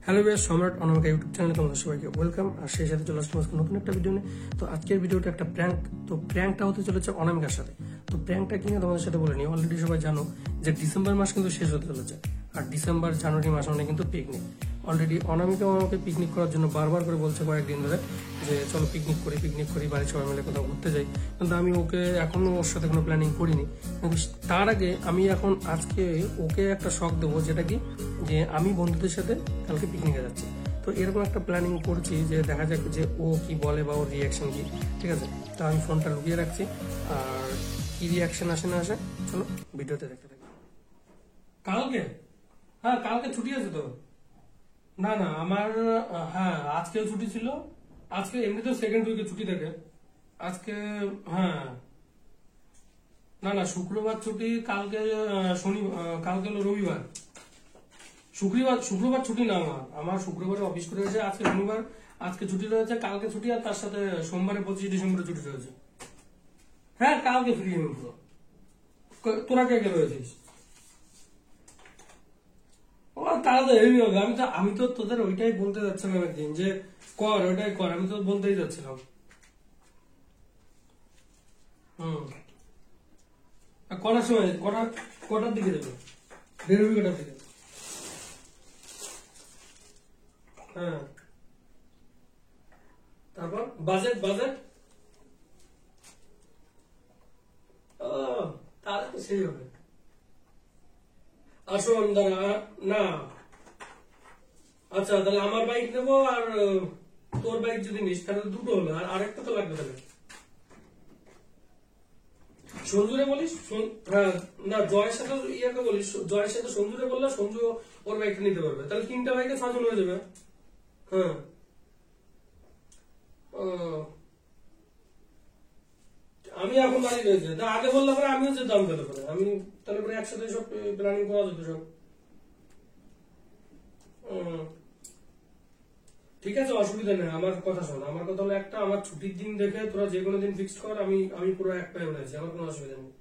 Hello বেশ, সম্রাট অনামিকা YouTube চ্যানেলে তোমাদের সবাইকে ওয়েলকাম। আর সেই সাথে চলে আসলাম আজকে নতুন একটা ভিডিও নিয়ে। তো আজকের ভিডিওটা একটা প্র্যাঙ্ক। তো প্র্যাঙ্কটা হতে চলেছে অনামিকার সাথে। তো প্র্যাঙ্কটা কিনে তোমাদের সাথে বলে নিই, অলরেডি সবাই জানো যে ডিসেম্বর মাস কিন্তু শেষ হতে চলেছে। আর ডিসেম্বর জানুয়ারি মাস মানে কিন্তু পিকনিক। অলরেডি অনামিকা আমাকে পিকনিক করার জন্য বারবার করে বলছে কয়েকদিন ধরে যে চলো পিকনিক করি, বাড়ির সবাই মিলে কোথাও ঘুরতে যাই। কিন্তু আমি ওকে এখনো ওর সাথে কোনো প্ল্যানিং করিনি। কিন্তু তার আগে আমি এখন আজকে ওকে একটা শখ দেবো, যেটা কি যে আমি বন্ধুদের সাথে কালকে পিকনিকে যাচ্ছি। তো এরকম একটা প্ল্যানিং করছি যে দেখা যাক যে ও কি বলে বা ওর রিয়াকশন কি। ঠিক আছে, তো আমি ফোনটা লুকিয়ে রাখছি। আর কি রিয়াকশন আসে না আসে চলো ভিডিওতে দেখতে থাকি। কালকে? হ্যাঁ, কালকে ছুটি আছে তো। না না আমার, হ্যাঁ আজকেও ছুটি ছিল। আজকে এমনিতেও সেকেন্ড উইকে ছুটি থাকে আজকে। হ্যাঁ, না না শুক্রবার ছুটি, কালকে শনি, কালকে হলো রবিবার। শুক্রবার ছুটি না, আমার শুক্রবারে অফিস করে রয়েছে। আজকে শনিবার, আজকে ছুটি রয়েছে, কালকে ছুটি, আর তার সাথে সোমবারে 25 ডিসেম্বরে ছুটি রয়েছে। হ্যাঁ কালকে ফ্রি আমি পুরো। তোরা কে কে রয়েছিস? ও তাহলে তো হেভি হবে। আমি তো তোদের ওইটাই বলতে যাচ্ছিলাম একদিন যে কর, ওইটাই কর, আমি তো বলতেই যাচ্ছিলাম। হুম, আর কটার সময়, কটার দিকে যাবে? বেরোবি কটার দিকে? হ্যাঁ, তারপর বাজেট ও, তাহলে তো সেই হবে। আসুন দাঁড়া, না আচ্ছা তাহলে আমার বাইক নেবো, আর তোর বাইক যদি নিস তাহলে দুটো হলো, আর আরেকটা তো লাগবে তাহলে। সঞ্জুরে বলিস, হ্যাঁ, না জয়ের সাথে ইয়াকে বলিস, জয়ের সাথে সঞ্জুরে বললে সঞ্জু ওর বাইকটা নিতে পারবে, তাহলে তিনটা বাইকে ছজন হয়ে যাবে। হ্যাঁ, ও, আমি এখন দাঁড়িয়ে রয়েছে, তা আগে বললে পরে আমিও যেতাম, তাহলে পরে আমি, তাহলে পরে একসাথে সব প্ল্যানিং করা যেত সব। হুম, ঠিক আছে, অসুবিধা নেই। আমার কথা শোন, আমার কথা হলো একটা, আমার ছুটির দিন দেখে তোরা যে কোনো দিন ফিক্সড কর, আমি আমি পুরো এক পায়ে উঠেছি, আমার কোনো অসুবিধা নেই।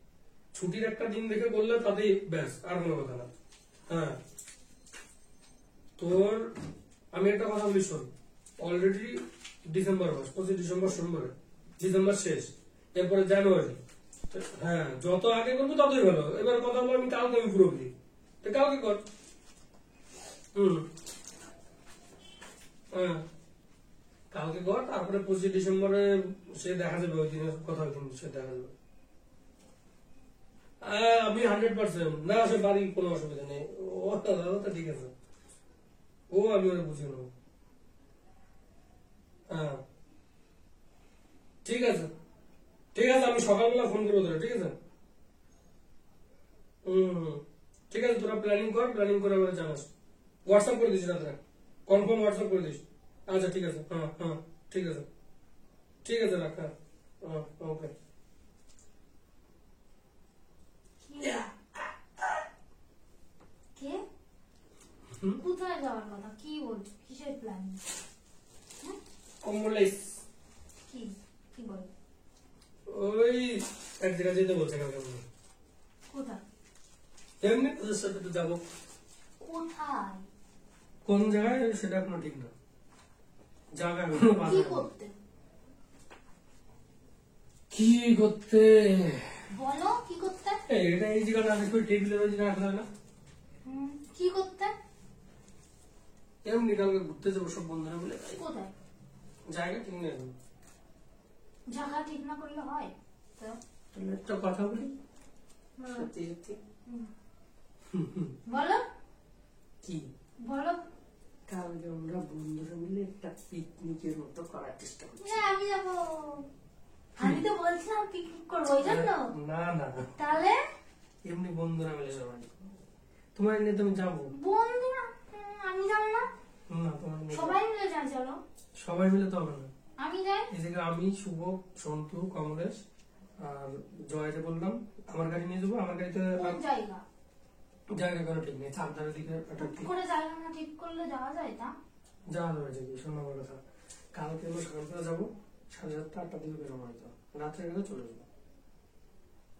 ছুটির একটা দিন দেখে করলে তাতেই ব্যাস, আর কোনো কথা না। হ্যাঁ, তোর আমি একটা কথা বলি শোন, অলরেডি ডিসেম্বর মাস, 25 ডিসেম্বর সোমবারে ডিসেম্বর শেষ, এরপরে জানুয়ারি। হ্যাঁ, যত আগে করবো ততই ভালো। এবার কথা হলো আমি কালকে আমি পুরো ফ্রি, তো কালকে কর। হুম, হ্যাঁ কালকে কর, তারপরে 25 ডিসেম্বরে সে দেখা যাবে, ওই দিনের কথা ওই দিন সে দেখা যাবে। আমি 100% না, সে বাড়ি কোনো অসুবিধা নেই। ও তো ঠিক আছে, ও আমি ওরা বুঝিয়ে নেবো। হ্যাঁ ঠিক আছে, ঠিক আছে, আমি সকালবেলা ফোন করবো তোরা, ঠিক আছে। হম হম, ঠিক আছে, তোরা প্ল্যানিং কর, প্ল্যানিং করে আমাকে জানাস। হোয়াটসঅ্যাপ করে দিস রাত্রে, কনফার্ম হোয়াটসঅ্যাপ করে দিস। আচ্ছা ঠিক আছে, হ্যাঁ হ্যাঁ, ঠিক আছে, ঠিক আছে, রাখ, হ্যাঁ, ওকে। কে? কোথায় যাওয়ার কথা? কি বলছো? কিসের প্ল্যান? কম্বলাইস, কি কি বল? ওই এক জায়গায় যেতে বলছে কালকে। কোথায়? এমনি তোদের সাথে তো যাবো। কোথায়? কোন জায়গায় সেটা এখনো ঠিক না, জায়গা এখনো কি বাঁধা। করতে? কি করতে? বলো কি করতে? এটা এই জায়গাটা দেখো, টেবিলের ওই জায়গায় রাখা হয় না। কি করতে? এমনি কালকে ঘুরতে যাবো সব বন্ধুরা মিলে। কোথায়? জায়গা ঠিক নেই। জায়গা ঠিক না করলে হয় তো? তাহলে একটা কথা বলি, বলো। সত্যি সত্যি। বলো কি? বলো। কালকে আমরা বন্ধুরা মিলে একটা পিকনিকের মতো করার চেষ্টা করছি। হ্যাঁ আমি যাবো। আমি তো বলছিলাম পিকনিক করবো, ওই জন্য। না না, তাহলে এমনি বন্ধুরা মিলে সবাই। তোমার নিয়ে তুমি যাবো? বন্ধুরা, আমি যাবো না। না তোমার নিয়ে সবাই মিলে যান, চলো। সবাই মিলে তো হবে না। আমি যাই। এই জায়গায় আমি, শুভ, সন্তু, কমলেশ আর জয়রে বললাম আমার গাড়ি নিয়ে যাবো। আমার গাড়িতে কোন জায়গা? জায়গা কোনো ঠিক নেই, চারধারের দিকে একটা হুট করে জায়গা না ঠিক করলে যাওয়া যায় তা? যাওয়া যাবে। যে শোনো আমার কথা, কালকে আমরা সকালবেলা যাবো, 7:30-8টার দিকে বেরোবো, হয়তো রাত্রে গেলে চলে যাবো।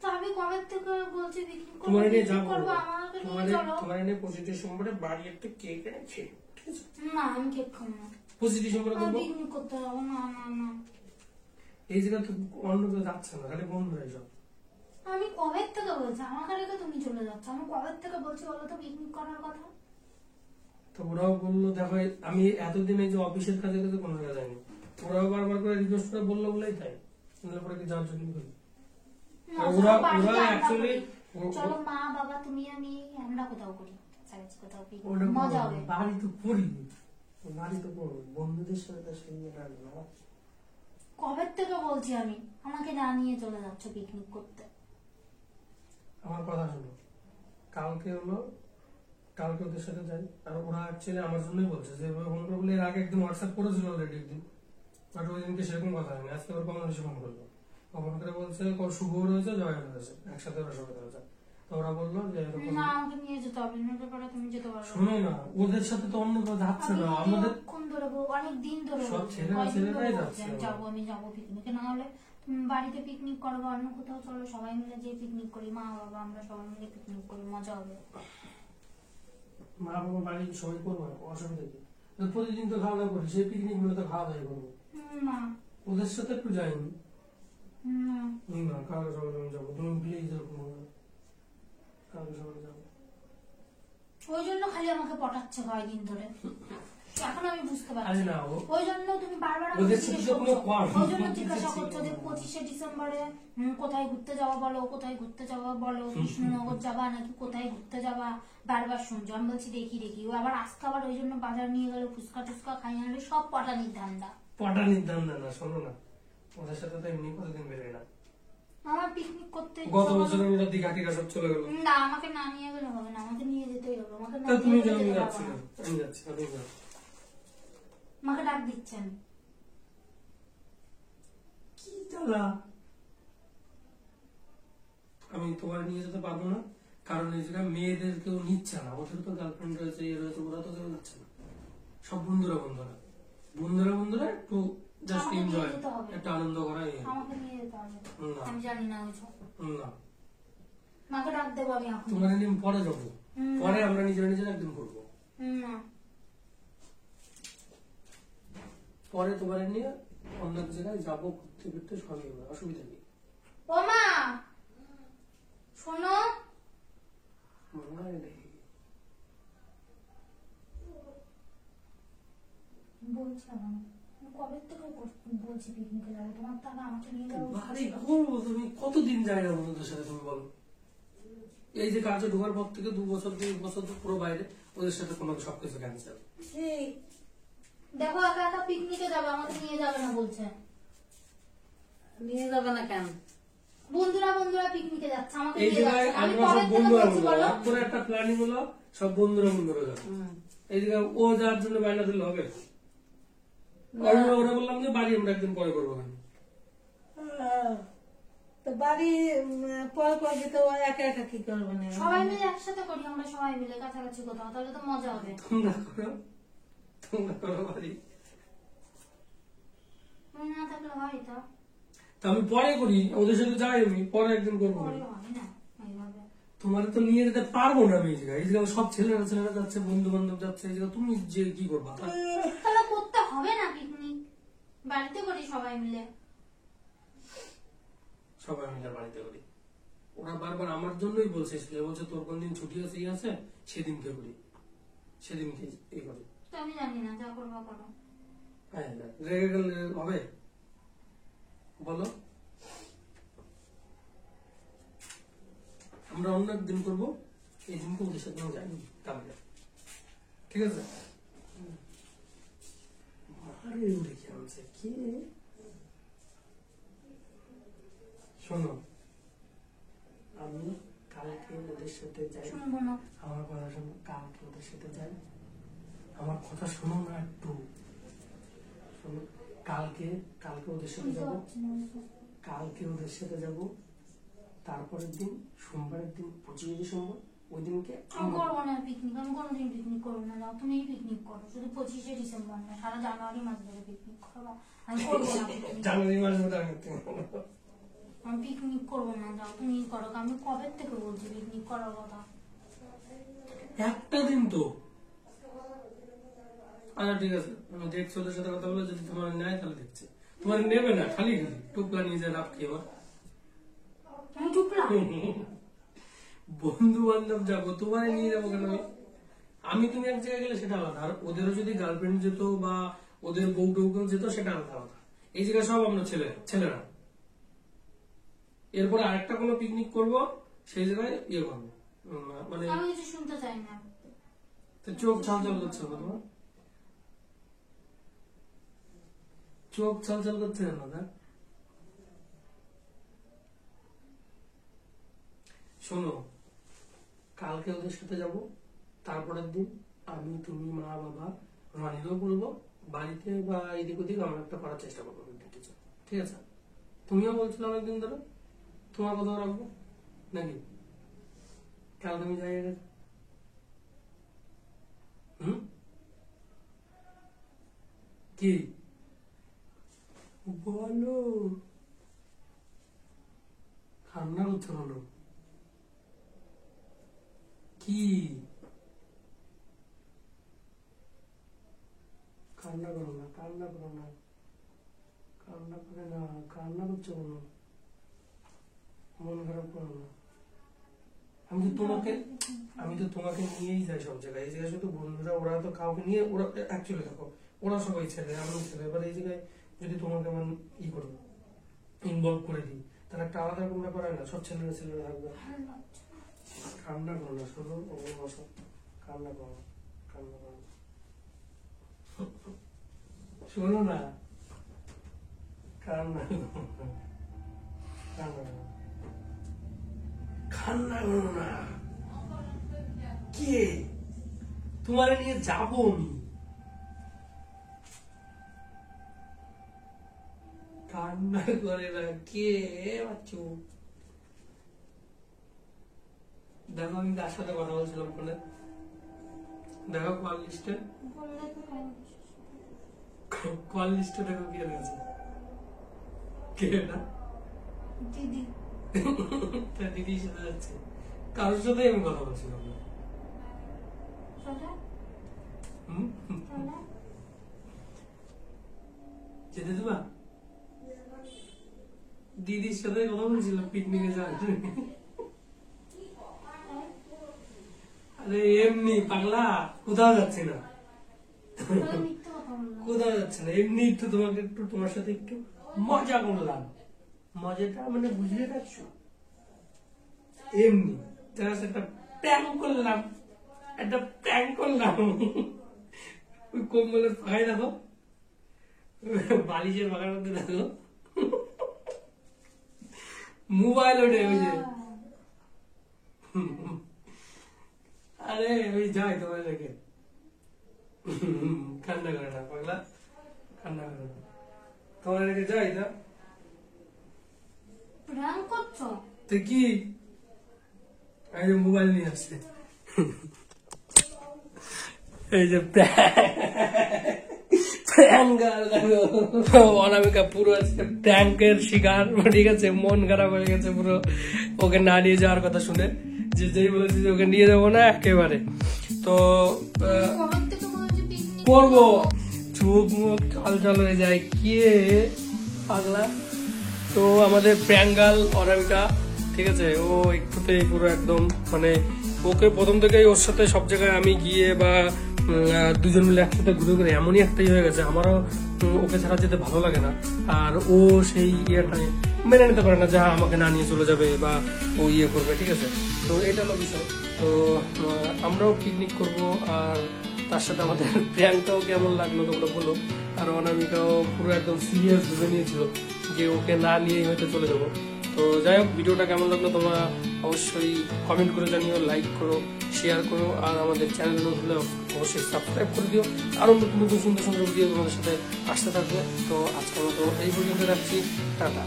তো আমি কবে থেকে বলছি পিকনিক করবো, তোমার নিয়ে পিকনিক যাবো, করবো, আমাকে নিয়ে চলো। তোমার নিয়ে 25 ডিসেম্বরে বাড়ি একটা কেক এনে খেয়ে, ঠিক আছে? না আমি কেক খাবো না। 25 ডিসেম্বরে আমি করবো। পিকনিক করতে যাবো না না না। এই জায়গা তো অন্য কেউ যাচ্ছে না, খালি বন্ধুরা সব। আমি কবে থেকে বলছি আমাকে রেখে তুমি চলে যাচ্ছ? আমি কবে থেকে বলছি বলো তো পিকনিক করার কথা? তো ওরাও বললো দেখো আমি এতদিন এই যে অফিসের কাজে কাজে কোনো জায়গায় যাইনি, ওরাও বারবার করে রিকোয়েস্ট করে বললো বলেই তাই, নাহলে পরে কি যাওয়ার জন্য করি। না, আর চলো ওরা বাড়িতে ওরা আমরা অ্যাকচুয়ালি করি। চলো মা বাবা তুমি আমি আমরা কোথাও করি, কাছাকাছি কোথাও ওটা পিকনিক মজা হবে। বাড়ি তো করি, বাড়ি তো করবো বন্ধুদের সাথে সেই না। কবে থেকে বলছি আমি, আমাকে না নিয়ে চলে যাচ্ছ পিকনিক করতে। আমার কথা শোনো, কালকে ওদের সাথে যাই। আর ওরা অ্যাকচুয়ালি আমার জন্যই বলছে যে এভাবে ফোন করে বলে, এর আগে একদিন হোয়াটসঅ্যাপ করেছিল অলরেডি একদিন, বাট ওই দিনকে সেরকম কথা হয়নি। আজকে ওর কমন বেশি ফোন করলো, ফোন করে বলছে শুভ রয়েছে জয় রয়েছে একসাথে ওরা সবাই রয়েছে। তো ওরা বললো যে এরকম না আমাকে নিয়ে যেতে হবে, নয়তো পরে তুমি যেতে পারবে না। শোনো না, ওদের সাথে তো অন্য কেউ যাচ্ছে না, আমাদের অনেকক্ষণ ধরে অনেক দিন ধরে সব বলছি, ছেলেরা কয়দিন ছেলেরাই ধরে যাচ্ছে। বলছি আমি যাবো আমি যাবো পিকনিকে। না হলে তুমি বাড়িতে পিকনিক করবো, অন্য কোথাও চলো সবাই মিলে যে পিকনিক করি, মা বাবা আমরা সবাই মিলে পিকনিক করি, মজা হবে। মা বাবা বাড়ি সবাই করবো না, অসুবিধা কি? তো প্রতিদিন তো খাওয়া দাওয়া করি, সেই পিকনিক গুলো তো খাওয়া দাওয়া করবো। না ওদের সাথে একটু যাইনি না না, কালকে সবাই আমি যাবো, তুমি প্লিজ এরকম হবে না। কালকে সবাই যাবো। ওই জন্য খালি আমাকে পটাচ্ছে কয়দিন ধরে, এখন আমি বুঝতে আরে পারছি। না, ওই জন্য তুমি বারবার আমাকে ওদের সাথে জিজ্ঞেস তো কোনো করছো, কথা- ওই জন্য জিজ্ঞাসা করছো যে 25শে ডিসেম্বরে কোথায় ঘুরতে যাওয়া বলো, কোথায় ঘুরতে যাওয়া বলো, কৃষ্ণনগর যাবা নাকি কোথায় ঘুরতে যাবা, বারবার শুনছো। আমি বলছি দেখি দেখি, ও আবার আজকে আবার ওই জন্য বাজার নিয়ে গেল, ফুচকা টুচকা খাই আনলে, সব পটানির ধান্দা। পটা নির্ধারণ না, শোনো না, ওদের সাথে তো এমনি কতদিন বেরোয় না। আমার পিকনিক করতে গত বছর আমরা দীঘা টিকা সব চলে গেল। না, আমাকে না নিয়ে গেলে হবে না, আমাকে নিয়ে যেতেই হবে। আমাকে না তা তুমি নিয়ে যাও, গেলে আমি যেতে যাচ্ছি পারবো না, না। আমি যাচ্ছি না, তুমি যাও। আমাকে ডাক দিচ্ছেন কি জ্বালা। আমি তোমার নিয়ে যেতে পারবো না, কারণ এই জায়গায় মেয়েদের কেউ নিচ্ছে না, ওদের তো গার্লফ্রেন্ড রয়েছে, ইয়ে রয়েছে, ওরা তো কেউ নিচ্ছে না। সব বন্ধুরা একটু জাস্ট আমাকে নিয়ে এনজয়, যেতে হবে। একটু আনন্দ করা, এই আর কি। আমাকে নিয়ে যেতে হবে। না। আমি জানি না ওইসব, না, আমাকে ডাক দেবো আমি এখন। তোমার নিয়ে পরে যাবো, পরে আমরা নিজেরা একদিন করবো, না পরে তোমার নিয়ে অন্য এক জায়গায় যাবো, ঘুরতে ফিরতে সবই হবে, অসুবিধা নেই। ও মা শোনো, মনে নেই। বলছিলাম আমি কবে থেকে বলছি পিকনিকে যাবো, তোমার তো আগে আমাকে নিয়ে যাবো। বাড়ি ঘুরবো, তুমি কতদিন যাই না বন্ধুদের সাথে, তুমি বলো। এই যে কাজে ঢোকার পর থেকে 2 বছর 3 বছর তো পুরো বাইরে, ওদের সাথে কোনো সবকিছু ক্যান্সেল। দেখো একা একা পিকনিকে যাবে, আমাকে নিয়ে যাবে না বলছে। নিয়ে যাবে না কেন? বন্ধুরা পিকনিকে যাচ্ছে, আমাকে এই নিয়ে জায়গায় যাচ্ছে। আমি আমরা কবে সব থেকে বন্ধুরা বলছি বলো? করে একটা প্ল্যানিং হলো, সব বন্ধুরা যাবে। এই জায়গায় ও যাওয়ার জন্য বাইনা দিলে হবে? ওরা বললাম যে বাড়ি আমরা একদিন পরে করবো। তো বাড়ি পর পর যেতে ও একা একা কি করবে না? সবাই মিলে একসাথে করি, আমরা সবাই মিলে কাছাকাছি কোথাও, তাহলে তো মজা হবে। তোমরা করো বাড়ি, তুমি না থাকলে হয় তা? তা আমি পরে করি, ওদের সাথে যাই, আমি পরে একদিন করবো। পরে হবে না এইভাবে। তোমার তো নিয়ে যেতে পারবো না আমি। এই জায়গায় সব ছেলেরা যাচ্ছে, বন্ধু বান্ধব যাচ্ছে, এই জায়গায় তুমি যে কি করবা? তাহলে করতে হবে না পিকনিক, বাড়িতে করি সবাই মিলে। সবাই মিলে বাড়িতে করি। ওরা বারবার আমার জন্যই বলছে, বলছে তোর কোন দিন ছুটি আছে, ইয়ে আছে, সেদিনকে করি, সেদিনকে এই করি। তো আমি জানি না, যা করবা করো। হ্যাঁ, রেগে গেলে হবে? বলো, আমরা অন্য একদিন করবো, এই দিনকে ওদের সাথে আমি যাইনি কালকে, ঠিক আছে? আরে উড়ে কি আনছে কি? শোনো, আমি কালকে ওদের সাথে যাই। শুনবো না। আমার কথা শোনো, কালকে ওদের সাথে যাই। আমার কথা শোনো না একটু, শোনো। কালকে ওদের সাথে শুনতে যাবো, পাচ্ছি না ওইসব। কালকে ওদের সাথে যাব, তারপরের দিন সোমবারের দিন 25 ডিসেম্বর, ওই দিনকে আমি করবো না পিকনিক, আমি কোনোদিন পিকনিক করবো না। যাও তুমি পিকনিক করো, শুধু 25শে ডিসেম্বর না, সারা জানুয়ারি মাস ধরে পিকনিক করবা। আমি করবো না পিকনিক, জানুয়ারি মাসে ওটা আমি আমি পিকনিক করবো না। যাও তুমি করো, আমি কবে থেকে বলছি পিকনিক করার কথা। একটা দিন তো আচ্ছা ঠিক আছে, আমি দেখছি ওদের সাথে কথা বলে, যদি তোমার নেয় তাহলে দেখছি। তোমার নেবে না, খালি খালি টুকলা নিয়ে যায়, লাভ কি আমার? আমি টুকলাম বন্ধু বান্ধব যাবো, তোমার নিয়ে যাবো কেন আমি? তুমি এক জায়গায় গেলে সেটা আলাদা, আর ওদেরও যদি গার্লফ্রেন্ড যেত বা ওদের বউ টৌ যেত সেটা আলাদা আলাদা। এই জায়গায় সব আমরা ছেলেরা। এরপরে আরেকটা কোনো পিকনিক করব, সেই জায়গায় ইয়ে করবো, মানে আমি কিছু শুনতে চাই না। তো চোখ ছলছল করছে না তোমার? চোখ ছলছল করছে না দাদা? শোনো, কালকে ওদের সাথে যাব, তারপরের দিন আমি, তুমি, মা, বাবা, রানীরও বলবো, বাড়িতে বা এদিক ওদিক আমরা একটা করার চেষ্টা করবো, ঠিক আছে? তুমিও বলছিলে অনেকদিন ধরে, তোমার কথা রাখবো নাকি? কালকে আমি যাই আগে। কি বলো? কান্না করছো কেন? কি কান্না করো না, কান্না করো না, কান্না করে না, কান্না করছো কেন? মন খারাপ করো না। আমি তো তোমাকে নিয়েই যাই সব জায়গায়। এই জায়গায় শুধু বন্ধুরা, ওরা তো কাউকে নিয়ে, ওরা অ্যাকচুয়ালি দেখো, ওরা সবাই ছেলে, আমি ছেলে। এবার এই জায়গায় যদি তোমাকে আমার করবো, ইনভলভ করে দিই, তাহলে একটা আলাদা কোনো ব্যাপার হয় না? সব ছেলেরা থাকবে। কান্না করো না, শোনো, বসো, কান্না করো না, কান্না করো না, শোনো না, কান্না কান্না করো না, কান্না করো না। কে তোমারে নিয়ে যাবো আমি? কান্না করে না, কে বাচ্চু? দেখো আমি তার সাথে কথা বলছিলাম ফোনে, দেখো কল লিস্টে, কল লিস্টে দেখো কি আছে। কে না? দিদি। তার দিদির সাথে যাচ্ছে, কারোর সাথে আমি কথা বলছিলাম না। যেতে দেবা? দিদির সাথে কথা বলছিলাম পিকনিকে যাওয়ার। আরে এমনি পাগলা, কোথাও যাচ্ছে না, কোথাও যাচ্ছে না, এমনি একটু তোমাকে একটু, তোমার সাথে একটু মজা করলাম। মজাটা মানে বুঝতে পারছো? এমনি একটা প্র্যাঙ্ক করলাম, একটা প্র্যাঙ্ক করলাম। ওই কম্বলের ফাঁকায় দেখো, বালিশের ফাঁকার মধ্যে দেখো মোবাইল ওঠে, ওই যে আরে ওই যাই তোমার রেখে। কান্না করে না পাগলা, কান্না করে না, তোমার রেখে যাই না। প্র্যাঙ্ক করছো তো কি, আমি মোবাইল নিয়ে আসছে, এই যে অনামিকা পুরো প্র্যাঙ্কের শিকার, ঠিক আছে? মন খারাপ হয়ে গেছে পুরো, ওকে না নিয়ে যাওয়ার কথা শুনে, যে যেই বলেছি যে ওকে নিয়ে যাবো না একেবারে। তো করবো, চোখ মুখ চল হয়ে যায়, কে পাগলা? তো আমাদের প্র্যাঙ্গাল অনামিকা, ঠিক আছে, ও একটুতেই পুরো একদম, মানে ওকে প্রথম থেকেই ওর সাথে সব জায়গায় আমি গিয়ে বা দুজন মিলে একসাথে ঘুরে ঘুরে এমনই একটাই হয়ে গেছে, আমারও ওকে ছাড়া যেতে ভালো লাগে না। আর ও সেই ইয়েটাই মেনে নিতে পারে না যে আমাকে না নিয়ে চলে যাবে বা ও ইয়ে করবে, ঠিক আছে? তো এটা হলো বিষয়। তো আমরাও পিকনিক করব, আর তার সাথে আমাদের প্র্যাঙ্কটাও কেমন লাগলো তোমরা বলো। আর অনামিকাও পুরো একদম সিরিয়াস ভেবে নিয়েছিল যে ওকে না নিয়েই হয়তো চলে যাবো। তো যাই হোক, ভিডিওটা কেমন লাগলো তোমরা অবশ্যই কমেন্ট করে জানিও, লাইক করো, শেয়ার করো, আর আমাদের চ্যানেল হলে অবশ্যই সাবস্ক্রাইব করে দিও। আরো নতুন সুন্দর সুন্দর ভিডিও তোমাদের সাথে আসতে থাকবে। তো আজকের মতো এই পর্যন্ত রাখছি, টাটা।